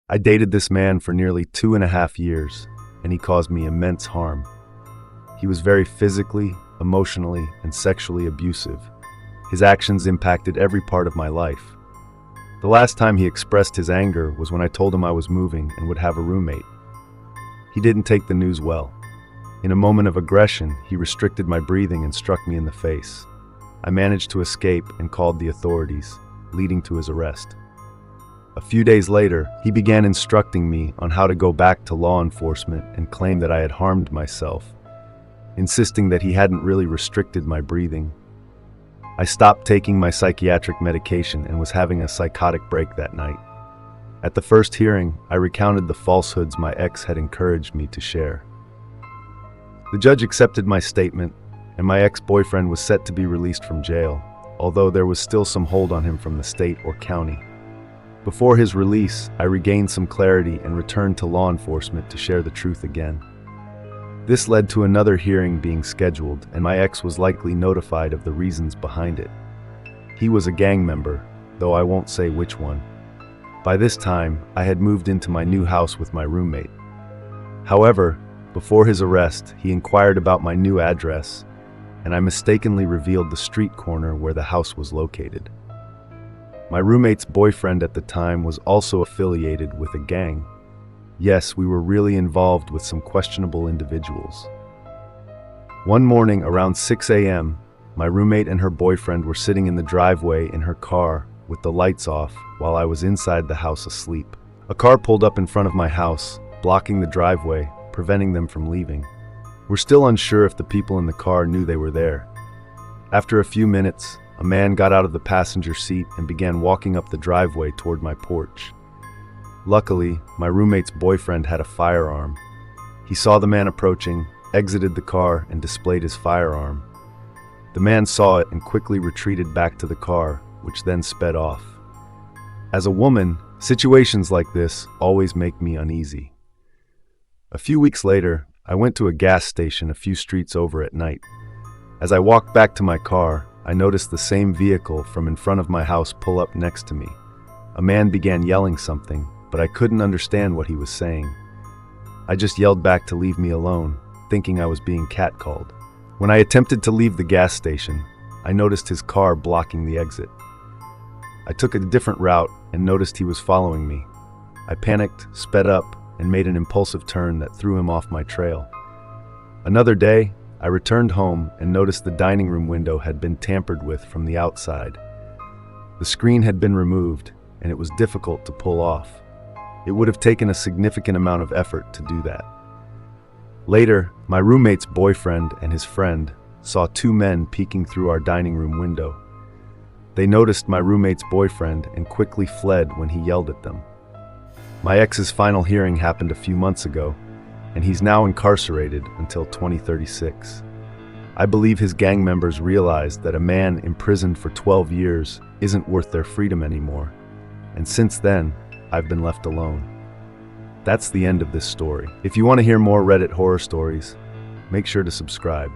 I dated this man for nearly 2.5 years, and he caused me immense harm. He was very physically, emotionally, and sexually abusive. His actions impacted every part of my life. The last time he expressed his anger was when I told him I was moving and would have a roommate. He didn't take the news well. In a moment of aggression, he restricted my breathing and struck me in the face. I managed to escape and called the authorities, leading to his arrest. A few days later, he began instructing me on how to go back to law enforcement and claimed that I had harmed myself, insisting that he hadn't really restricted my breathing. I stopped taking my psychiatric medication and was having a psychotic break that night. At the first hearing, I recounted the falsehoods my ex had encouraged me to share. The judge accepted my statement, and my ex-boyfriend was set to be released from jail, although there was still some hold on him from the state or county. Before his release, I regained some clarity and returned to law enforcement to share the truth again. This led to another hearing being scheduled, and my ex was likely notified of the reasons behind it. He was a gang member, though I won't say which one. By this time, I had moved into my new house with my roommate. However, before his arrest, he inquired about my new address, and I mistakenly revealed the street corner where the house was located. My roommate's boyfriend at the time was also affiliated with a gang. Yes, we were really involved with some questionable individuals. One morning around 6 a.m., my roommate and her boyfriend were sitting in the driveway in her car with the lights off while I was inside the house asleep. A car pulled up in front of my house, blocking the driveway, preventing them from leaving. We're still unsure if the people in the car knew they were there. After a few minutes, a man got out of the passenger seat and began walking up the driveway toward my porch. Luckily, my roommate's boyfriend had a firearm. He saw the man approaching, exited the car, and displayed his firearm. The man saw it and quickly retreated back to the car, which then sped off. As a woman, situations like this always make me uneasy. A few weeks later, I went to a gas station a few streets over at night. As I walked back to my car, I noticed the same vehicle from in front of my house pull up next to me. A man began yelling something, but I couldn't understand what he was saying. I just yelled back to leave me alone, thinking I was being catcalled. When I attempted to leave the gas station, I noticed his car blocking the exit. I took a different route and noticed he was following me. I panicked, sped up, and made an impulsive turn that threw him off my trail. Another day, I returned home and noticed the dining room window had been tampered with from the outside. The screen had been removed, and it was difficult to pull off. It would have taken a significant amount of effort to do that. Later, my roommate's boyfriend and his friend saw two men peeking through our dining room window. They noticed my roommate's boyfriend and quickly fled when he yelled at them. My ex's final hearing happened a few months ago, and he's now incarcerated until 2036. I believe his gang members realized that a man imprisoned for 12 years isn't worth their freedom anymore, and since then, I've been left alone. That's the end of this story. If you want to hear more Reddit horror stories, make sure to subscribe.